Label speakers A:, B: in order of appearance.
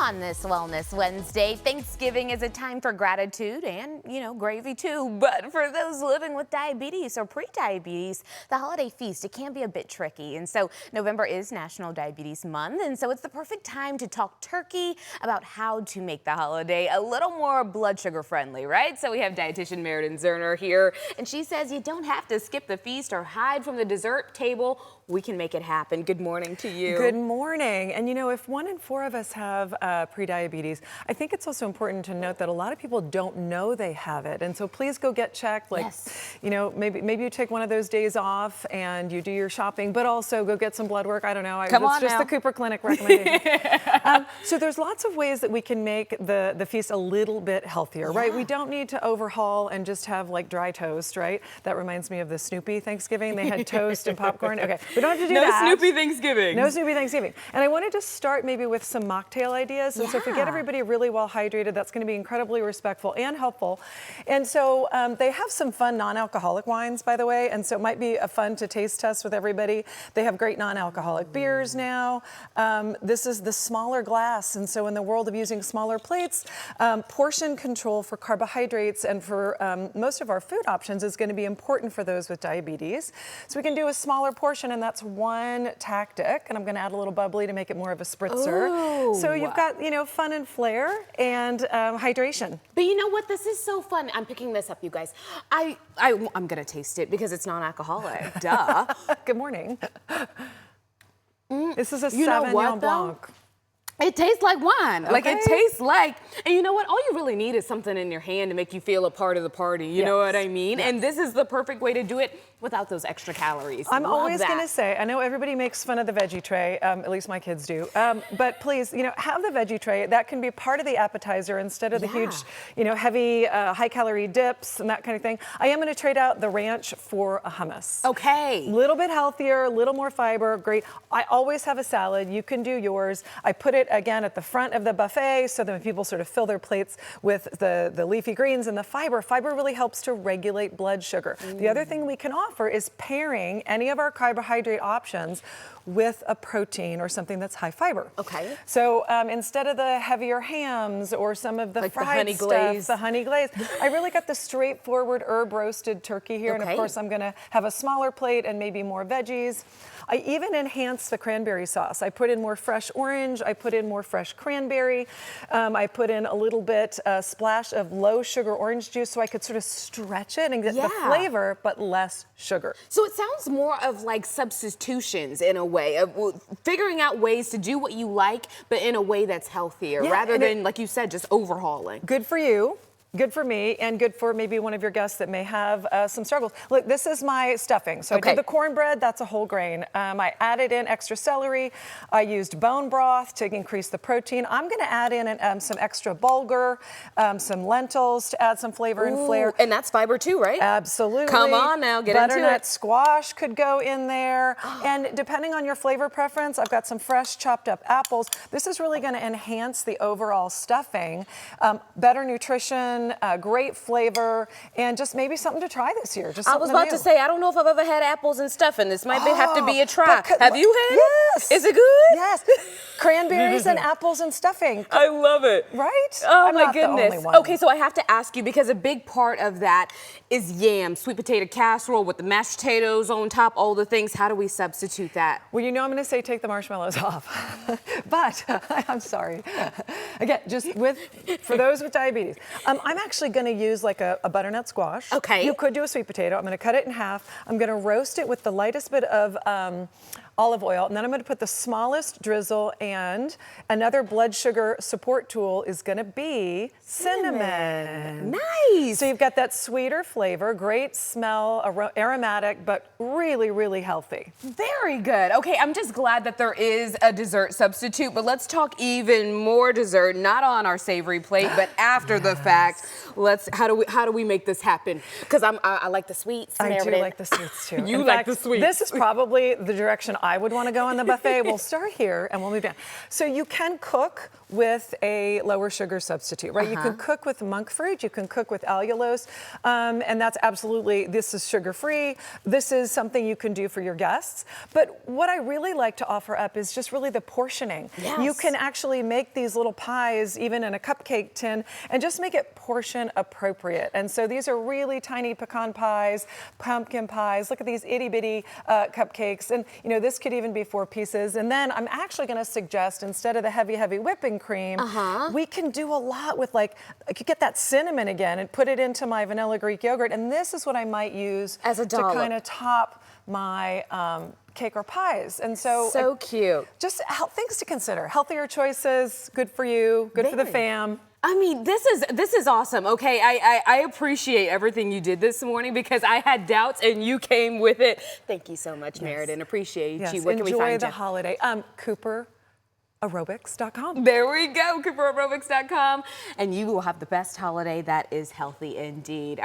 A: On this Wellness Wednesday, Thanksgiving is a time for gratitude and, gravy too. But for those living with diabetes or pre-diabetes, the holiday feast, it can be a bit tricky. And so November is National Diabetes Month. And so it's the perfect time to talk turkey about how to make the holiday a little more blood sugar friendly, right? So we have dietitian Meridan Zerner here, and she says you don't have to skip the feast or hide from the dessert table. We can make it happen. Good morning to you.
B: Good morning. And if 1 in 4 of us have pre-diabetes, I think it's also important to note that a lot of people don't know they have it. And so please go get checked.
A: Yes.
B: Maybe you take one of those days off and you do your shopping, but also go get some blood work. I don't know.
A: Come on
B: That's just
A: now.
B: the Cooper Clinic recommendation. So there's lots of ways that we can make the feast a little bit healthier, right? We don't need to overhaul and just have like dry toast, right? That reminds me of the Snoopy Thanksgiving. They had toast and popcorn. Okay, we don't have to do that.
A: No Snoopy Thanksgiving.
B: No Snoopy Thanksgiving. And I wanted to start maybe with some mocktail ideas. And so if we get everybody really well hydrated, that's going to be incredibly respectful and helpful. And so they have some fun non-alcoholic wines, by the way. And so it might be a fun to taste test with everybody. They have great non-alcoholic beers now. This is the smaller glass. And so in the world of using smaller plates, portion control for carbohydrates and for most of our food options is going to be important for those with diabetes. So we can do a smaller portion, and that's one tactic. And I'm going to add a little bubbly to make it more of a spritzer.
A: Ooh.
B: So you've got, fun and flair and hydration.
A: But you know what? This is so fun. I'm picking this up, you guys. I'm going to taste it because it's non-alcoholic. Duh.
B: Good morning. This is a
A: You know what,
B: Sauvignon Blanc.
A: It tastes like wine. Like
B: Okay.
A: it tastes like, and you know what? All you really need is something in your hand to make you feel a part of the party. You know what I mean?
B: Yes.
A: And this is the perfect way to do it without those extra calories.
B: I'm
A: Love
B: always
A: that.
B: going to say, I know everybody makes fun of the veggie tray, at least my kids do, but please, have the veggie tray. That can be part of the appetizer instead of the huge, heavy, high-calorie dips and that kind of thing. I am going to trade out the ranch for a hummus.
A: Okay.
B: A little bit healthier, a little more fiber, great. I always have a salad. You can do yours. I put it, again, at the front of the buffet so that when people sort of fill their plates with the leafy greens and the fiber really helps to regulate blood sugar. The other thing we can offer is pairing any of our carbohydrate options with a protein or something that's high fiber.
A: Okay.
B: So instead of the heavier hams or some of the
A: Like
B: fried
A: the honey
B: stuff,
A: glaze.
B: the honey glaze, I really got the straightforward herb roasted turkey here. And of course I'm gonna have a smaller plate and maybe more veggies. I even enhanced the cranberry sauce. I put in more fresh orange, I put in more fresh cranberry, I put in a little bit, splash of low sugar orange juice so I could sort of stretch it and get the flavor, but less sugar.
A: So it sounds more of like substitutions in a way, of figuring out ways to do what you like, but in a way that's healthier, rather than, like you said, just overhauling.
B: Good for you. Good for me, and good for maybe one of your guests that may have some struggles. Look, this is my stuffing. So I did the cornbread, that's a whole grain. I added in extra celery. I used bone broth to increase the protein. I'm gonna add in some extra bulgur, some lentils to add some flavor and flair.
A: And that's fiber too, right?
B: Absolutely.
A: Come on now, get into it.
B: Butternut squash could go in there. And depending on your flavor preference, I've got some fresh chopped up apples. This is really gonna enhance the overall stuffing. Better nutrition, great flavor, and just maybe something to try this year. Just
A: I was about to say, I don't know if I've ever had apples and stuffing. This might have to be a try. Have you had it?
B: Yes.
A: Is it good?
B: Yes. Cranberries and apples and stuffing.
A: I love it.
B: Right?
A: Oh
B: I'm
A: my
B: not the
A: goodness.
B: only one.
A: Okay, so I have to ask you, because a big part of that is yam, sweet potato casserole with the mashed potatoes on top, all the things. How do we substitute that?
B: Well, I'm going to say take the marshmallows off. But I'm sorry. Again, for those with diabetes, I'm actually going to use like a butternut squash.
A: Okay.
B: You could do a sweet potato. I'm going to cut it in half. I'm going to roast it with the lightest bit of olive oil, and then I'm going to put the smallest drizzle, and another blood sugar support tool is going to be cinnamon.
A: Nice.
B: So you've got that sweeter flavor, great smell, aromatic, but really, really healthy.
A: Very good. Okay, I'm just glad that there is a dessert substitute, but let's talk even more dessert, not on our savory plate, but after the fact. How do we make this happen? Because I like the sweets and
B: I
A: everything.
B: do like the sweets too.
A: You
B: In
A: like
B: fact,
A: the sweets.
B: This is probably the direction I would want to go on the buffet, we'll start here and we'll move down. So you can cook with a lower sugar substitute, right? You can cook with monk fruit, you can cook with allulose, and that's absolutely, this is sugar-free. This is something you can do for your guests. But what I really like to offer up is just really the portioning.
A: Yes.
B: You can actually make these little pies, even in a cupcake tin, and just make it portion appropriate. And so these are really tiny pecan pies, pumpkin pies. Look at these itty bitty cupcakes. And you know, this could even be 4 pieces. And then I'm actually gonna suggest, instead of the heavy whipping cream, we can do a lot with, like, I could get that cinnamon again and put it into my vanilla Greek yogurt. And this is what I might use
A: as a
B: to kind of top my cake or pies. And so
A: cute.
B: Just things to consider. Healthier choices, good for you, good for the fam.
C: I mean, this is awesome. Okay, I appreciate everything you did this morning because I had doubts and you came with it. Thank you so much, Meridan. Appreciate you. Where can we find you?
B: Enjoy the holiday. CooperAerobics.com.
C: There we go, CooperAerobics.com. And you will have the best holiday that is healthy indeed.